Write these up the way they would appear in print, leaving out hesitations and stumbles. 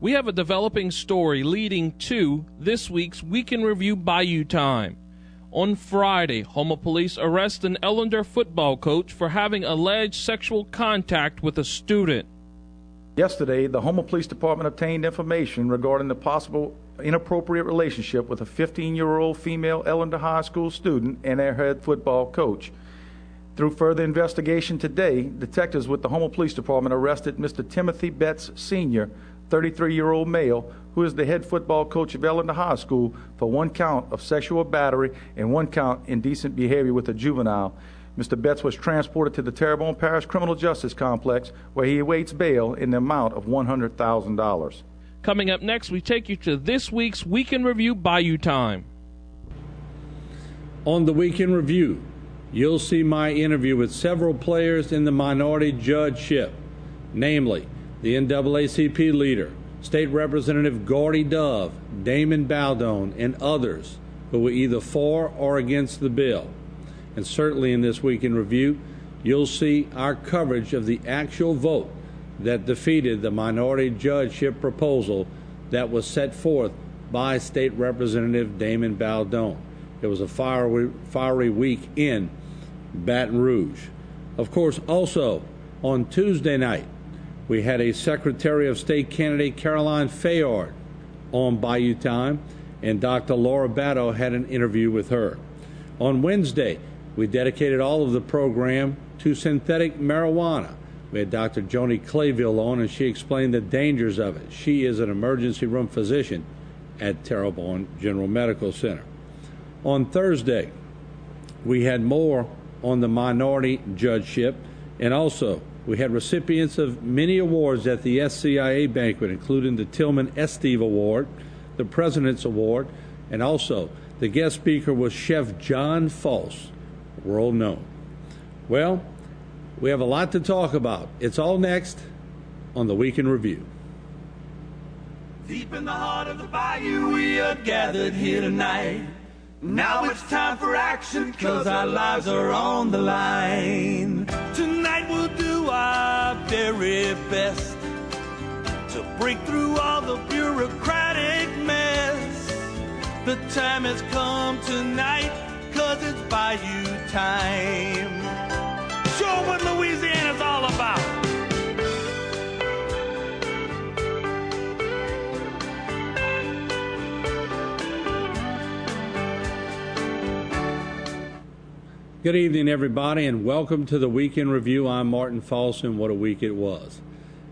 We have a developing story leading to this week's Week in Review Bayou Time. On Friday, Houma police arrest an Ellender football coach for having alleged sexual contact with a student. Yesterday, the Houma Police Department obtained information regarding the possible inappropriate relationship with a 15-year-old female Ellender High School student and their head football coach. Through further investigation today, detectives with the Houma Police Department arrested Mr. Timothy Betts, Sr., 33-year-old male, who is the head football coach of Ellender High School, for one count of sexual battery and one count indecent behavior with a juvenile. Mr. Betts was transported to the Terrebonne Parish Criminal Justice Complex, where he awaits bail in the amount of $100,000. Coming up next, we take you to this week's Week in Review Bayou Time. On the Week in Review, you'll see my interview with several players in the minority judgeship, namely the NAACP leader, State Representative Gordy Dove, Damon Baldone, and others who were either for or against the bill. And certainly in this Week in Review, you'll see our coverage of the actual vote that defeated the minority judgeship proposal that was set forth by State Representative Damon Baldone. It was a fiery week in Baton Rouge. Of course, also on Tuesday night, we had a Secretary of State candidate, Caroline Fayard, on Bayou Time, and Dr. Laura Batto had an interview with her. On Wednesday, we dedicated all of the program to synthetic marijuana. We had Dr. Joni Clayville on, and she explained the dangers of it. She is an emergency room physician at Terrebonne General Medical Center. On Thursday, we had more on the minority judgeship, and also we had recipients of many awards at the SCIA banquet, including the Tillman Esteve Award, the President's Award, and also the guest speaker was Chef John False, world known. Well, we have a lot to talk about. It's all next on the Week in Review. Deep in the heart of the bayou, we are gathered here tonight. Now it's time for action, 'cause our lives are on the line. Tonight we'll do our very best to break through all the bureaucratic mess. The time has come tonight, 'cause it's Bayou time. Show 'em what Louisiana's all about. Good evening, everybody, and welcome to the Week in Review. I'm Martin Falson. What a week it was.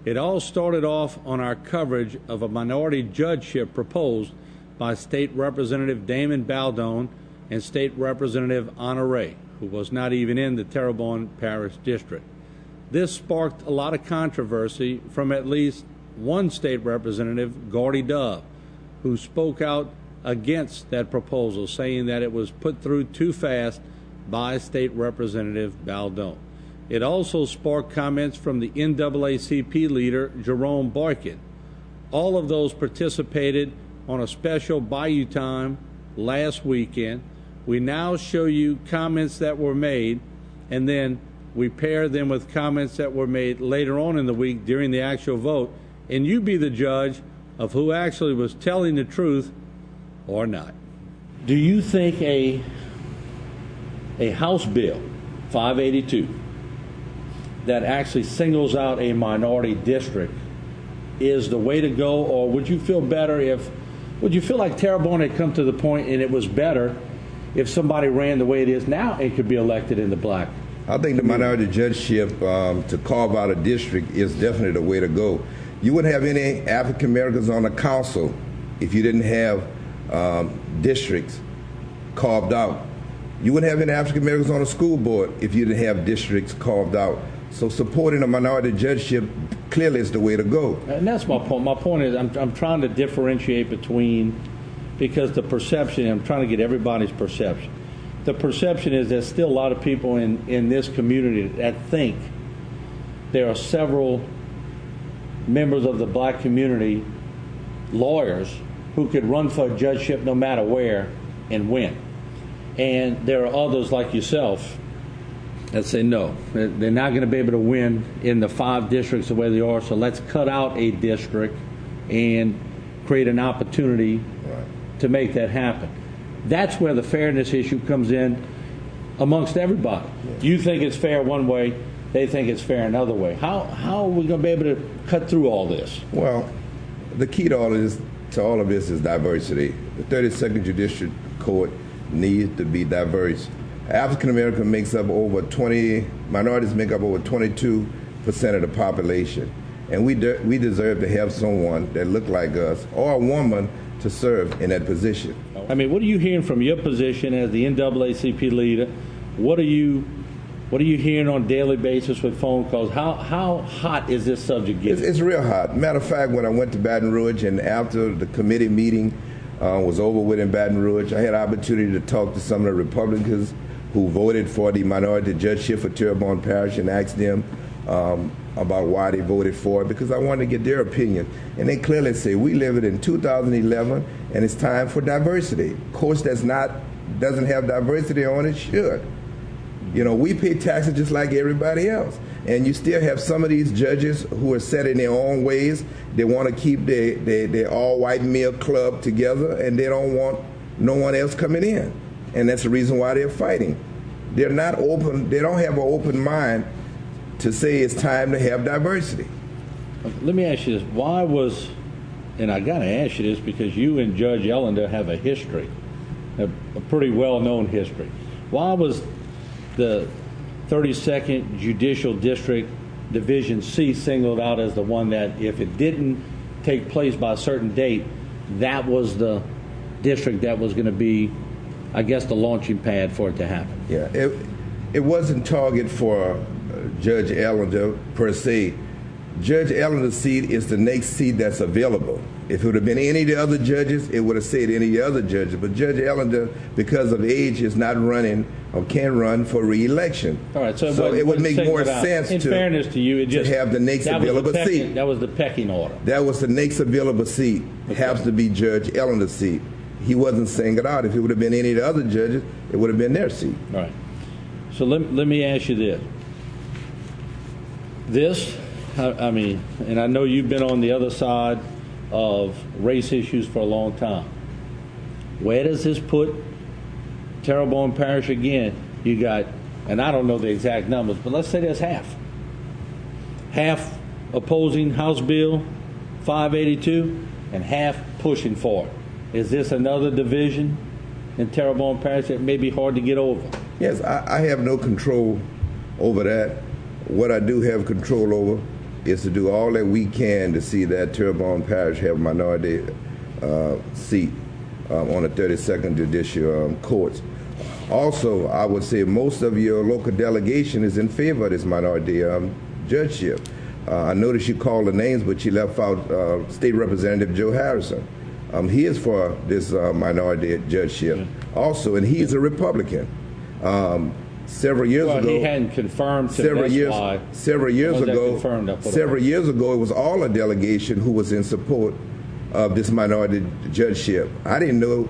It all started off on our coverage of a minority judgeship proposed by State Representative Damon Baldone and State Representative Honore, who was not even in the Terrebonne Parish District. This sparked a lot of controversy from at least one state representative, Gordy Dove, who spoke out against that proposal, saying that it was put through too fast by State Representative Baldone. It also sparked comments from the NAACP leader, Jerome Boykin. All of those participated on a special Bayou Time last weekend. We now show you comments that were made, and then we pair them with comments that were made later on in the week during the actual vote, and you be the judge of who actually was telling the truth or not. Do you think a House bill, 582, that actually singles out a minority district is the way to go, or would you feel like Terrebonne had come to the point and it was better if somebody ran the way it is now and could be elected in the black? I think the minority judgeship to carve out a district is definitely the way to go. You wouldn't have any African Americans on the council if you didn't have districts carved out. You wouldn't have any African Americans on the school board if you didn't have districts carved out. So supporting a minority judgeship clearly is the way to go. And that's my point. My point is I'm trying to differentiate between, because the perception, I'm trying to get everybody's perception. The perception is there's still a lot of people in this community that think there are several members of the black community, lawyers, who could run for a judgeship no matter where and win. And there are others like yourself that say no, they're not going to be able to win in the 5 districts the way they are, so let's cut out a district and create an opportunity to make that happen. That's where the fairness issue comes in amongst everybody. You think it's fair one way, they think it's fair another way. How are we going to be able to cut through all this? Well, the key to all of this is diversity. The 32nd Judicial Court needs to be diverse. African American minorities make up over 22% of the population, and we deserve to have someone that look like us or a woman to serve in that position. I mean, what are you hearing from your position as the NAACP leader? What are you hearing on a daily basis with phone calls? How hot is this subject getting? It's real hot. Matter of fact, when I went to Baton Rouge and after the committee meeting was over with in Baton Rouge, I had an opportunity to talk to some of the Republicans who voted for the minority judgeship for Terrebonne Parish and asked them about why they voted for it, because I wanted to get their opinion. And they clearly say, we live it in 2011 and it's time for diversity. Of course, doesn't have diversity on it should. You know, we pay taxes just like everybody else. And you still have some of these judges who are set in their own ways. They want to keep their all-white male club together, and they don't want no one else coming in. And that's the reason why they're fighting. They're not open. They don't have an open mind to say it's time to have diversity. Let me ask you this. Why was, and I got to ask you this because you and Judge Ellender have a history, a pretty well-known history. Why was the 32nd Judicial District Division C singled out as the one that, if it didn't take place by a certain date, that was the district that was going to be, I guess, the launching pad for it to happen? Yeah, it wasn't target for Judge Ellender per se. Judge Ellender's seat is the next seat that's available. If it would have been any of the other judges, it would have said any of the other judges. But Judge Ellender, because of age, is not running or can run for re-election. All right, so it would make more sense in fairness to you, to have the next available seat. That was the pecking order. That was the next available seat. Okay. Happens to be Judge Ellender's seat. He wasn't saying it out. If it would have been any of the other judges, it would have been their seat. All right. So let me ask you this. I mean, and I know you've been on the other side of race issues for a long time. Where does this put Terrebonne Parish again? You got, and I don't know the exact numbers, but let's say there's half opposing House Bill 582 and half pushing for it. Is this another division in Terrebonne Parish that may be hard to get over? Yes, I have no control over that. What I do have control over is to do all that we can to see that Terrebonne Parish have a minority seat on the 32nd Judicial Courts. Also, I would say most of your local delegation is in favor of this minority judgeship. I noticed you called the names, but you left out State Representative Joe Harrison. He is for this minority judgeship also, and he's a Republican. Several years ago, he hadn't confirmed. Several years ago, it was all a delegation who was in support of this minority judgeship. I didn't know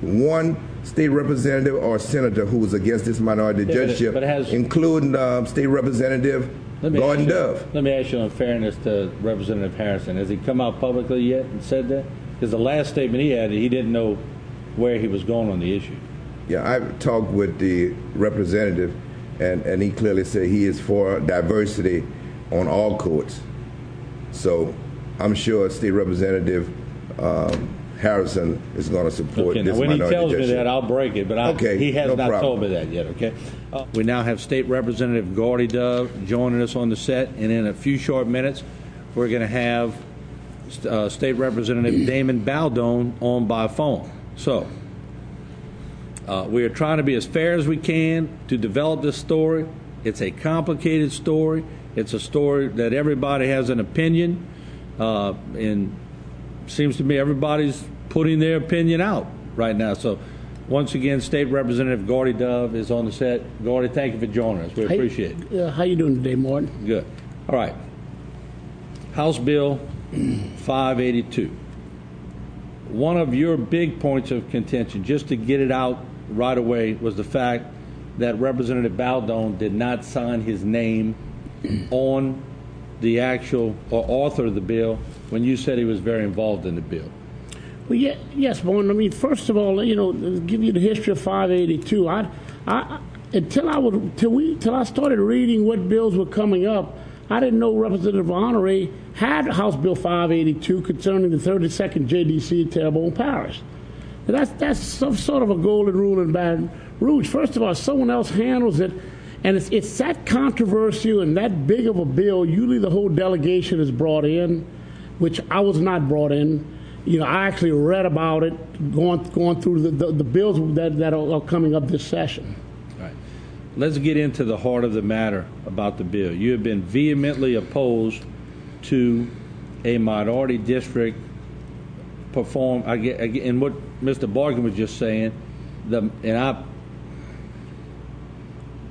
one state representative or senator who was against this minority judgeship, including State Representative Gordon Dove. Let me ask you, in fairness to Representative Harrison, has he come out publicly yet and said that? Because the last statement he had, he didn't know where he was going on the issue. Yeah, I talked with the representative, and he clearly said he is for diversity on all courts. So I'm sure State Representative Harrison is going to support this minority when he tells me judgeship. that, I'll break it, but he has not told me that yet, okay? We now have State Representative Gordy Dove joining us on the set, and in a few short minutes, we're going to have State Representative Damon Baldone on by phone. So we are trying to be as fair as we can to develop this story. It's a complicated story. It's a story that everybody has an opinion, and seems to me everybody's putting their opinion out right now. So once again, State Representative Gordy Dove is on the set. Gordy, thank you for joining us. We appreciate it. How you doing today, Martin? Good. All right. House Bill 582. One of your big points of contention, just to get it out right away, was the fact that Representative Baldone did not sign his name on the actual or author of the bill when you said he was very involved in the bill? Well, yes, Bourne. I mean, first of all, give you the history of 582. Until I started reading what bills were coming up, I didn't know Representative Honore had House Bill 582 concerning the 32nd JDC in Terrebonne Parish. That's some sort of a golden rule in Baton Rouge. First of all, someone else handles it, and it's that controversial and that big of a bill. Usually the whole delegation is brought in, which I was not brought in. I actually read about it, going through the bills that are coming up this session. All right. Let's get into the heart of the matter about the bill. You have been vehemently opposed to a minority district perform, and what Mr. Bargan was just saying,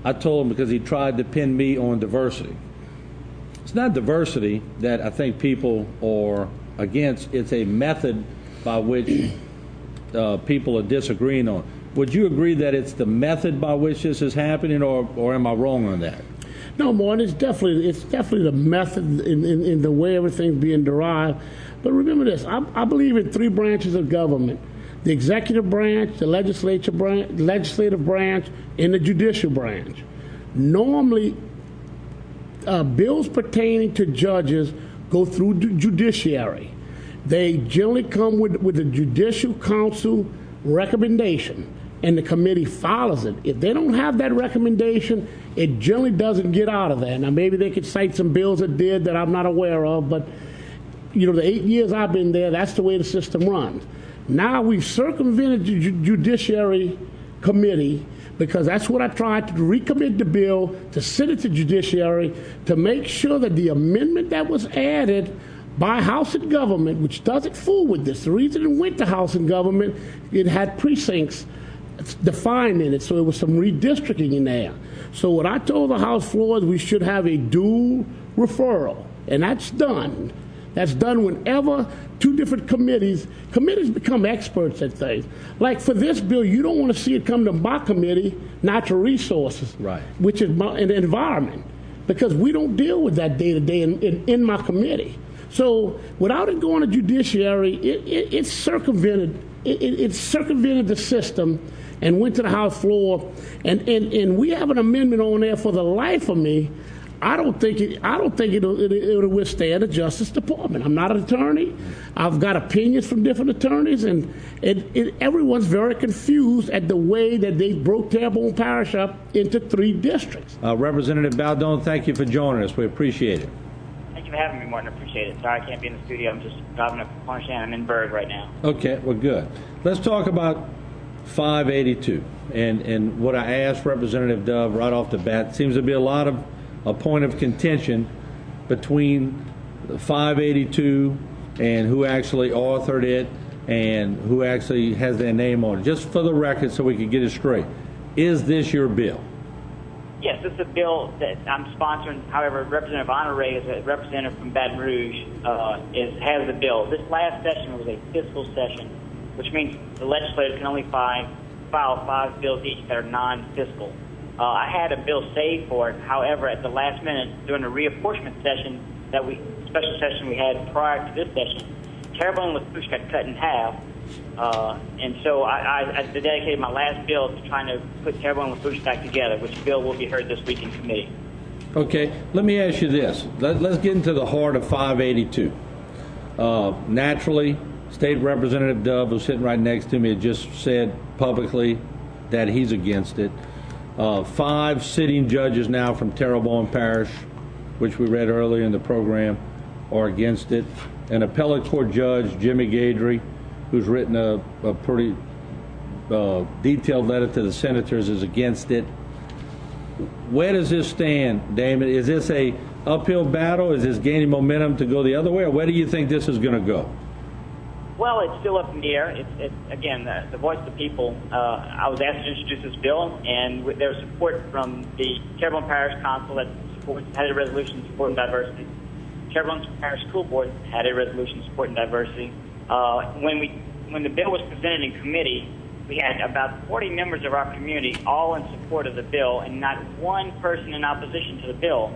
I told him because he tried to pin me on diversity. It's not diversity that I think people are against. It's a method by which people are disagreeing on. Would you agree that it's the method by which this is happening, or am I wrong on that? No, Martin, it's definitely the method in the way everything's being derived. But remember this, I believe in three branches of government: the executive branch, the legislative branch, and the judicial branch. Normally, bills pertaining to judges go through the judiciary. They generally come with the Judicial Council recommendation, and the committee follows it. If they don't have that recommendation, it generally doesn't get out of there. Now, maybe they could cite some bills that did that I'm not aware of, but the 8 years I've been there, that's the way the system runs. Now we've circumvented the Judiciary Committee, because that's what I tried to recommit the bill to send it to Judiciary to make sure that the amendment that was added by House and Government, which doesn't fool with this, the reason it went to House and Government, it had precincts defined in it, so it was some redistricting in there. So what I told the House floor is we should have a dual referral, and that's done. That's done whenever two different committees become experts at things. Like for this bill, you don't want to see it come to my committee, natural resources, right, which is an environment, because we don't deal with that day to day in my committee. So without it going to judiciary, it circumvented the system and went to the House floor, and we have an amendment on there. For the life of me, I don't think it'll withstand the Justice Department. I'm not an attorney. I've got opinions from different attorneys, and everyone's very confused at the way that they broke Terrebonne Parish up into 3 districts. Representative Baldon, thank you for joining us. We appreciate it. Thank you for having me, Martin. I appreciate it. Sorry I can't be in the studio. I'm just driving up to Cornish. I'm in Berg right now. Okay, well, good. Let's talk about 582. And what I asked Representative Dove right off the bat, seems to be a point of contention between 582 and who actually authored it and who actually has their name on it. Just for the record, so we can get it straight, is this your bill? Yes, this is a bill that I'm sponsoring. However, Representative Honore, is a representative from Baton Rouge, has the bill. This last session was a fiscal session, which means the legislators can only file 5 bills each that are non-fiscal. I had a bill saved for it. However, at the last minute, during the reapportionment session special session we had prior to this session, Terrebonne and Lafourche got cut in half, and so I dedicated my last bill to trying to put Terrebonne and Lafourche back together, which bill will be heard this week in committee. Okay, let me ask you this. Let's get into the heart of 582. Naturally, State Representative Dove, who's sitting right next to me, had just said publicly that he's against it. 5 sitting judges now from Terrebonne Parish, which we read earlier in the program, are against it. An appellate court judge, Jimmy Gadry, who's written a pretty detailed letter to the senators, is against it. Where does this stand, Damon? Is this a uphill battle? Is this gaining momentum to go the other way? Or where do you think this is going to go? Well, it's still up in the air. It's again, the voice of the people. I was asked to introduce this bill, and there was support from the Terrebonne Parish Council that had a resolution supporting diversity. Terrebonne Parish School Board had a resolution supporting diversity. When the bill was presented in committee, we had about 40 members of our community all in support of the bill, and not one person in opposition to the bill.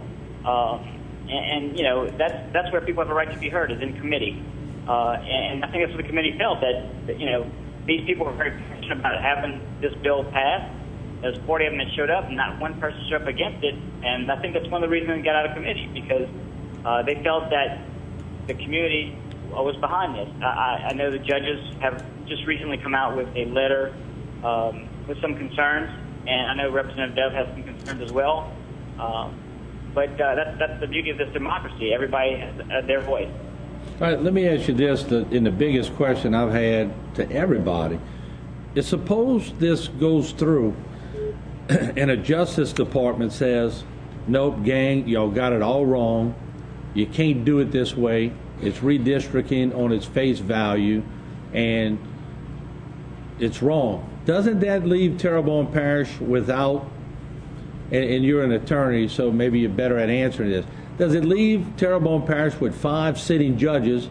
And you know, that's where people have a right to be heard, is in committee. And I think that's what the committee felt, that you know, these people were very passionate about having this bill passed. There's 40 of them that showed up, and not one person showed up against it. And I think that's one of the reasons it got out of committee, because they felt that the community was behind this. I know the judges have just recently come out with a letter with some concerns, and I know Representative Dove has some concerns as well. But that's the beauty of this democracy. Everybody has their voice. All right, let me ask you this, in the biggest question I've had to everybody, is suppose this goes through and a Justice Department says, nope, gang, y'all got it all wrong. You can't do it this way. It's redistricting on its face value, and it's wrong. Doesn't that leave Terrebonne Parish without, and you're an attorney, so maybe you're better at answering this, does it leave Terrebonne Parish with 5 sitting judges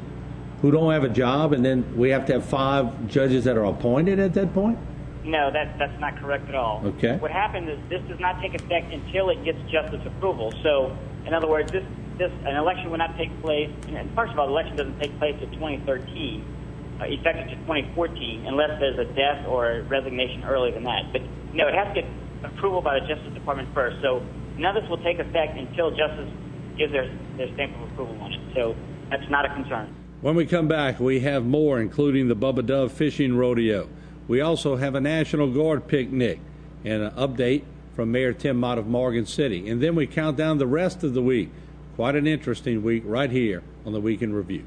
who don't have a job, and then we have to have 5 judges that are appointed at that point? No, that's not correct at all. Okay. What happened is this does not take effect until it gets justice approval. So, in other words, an election will not take place. And first of all, the election doesn't take place until 2013, effective to 2014, unless there's a death or a resignation earlier than that. But no, it has to get approval by the Justice Department first. So none of this will take effect until Justice gives their stamp of approval on it. So that's not a concern. When we come back, we have more, including the Bubba Dove Fishing Rodeo. We also have a National Guard picnic and an update from Mayor Tim Mott of Morgan City. And then we count down the rest of the week. Quite an interesting week right here on the Week in Review.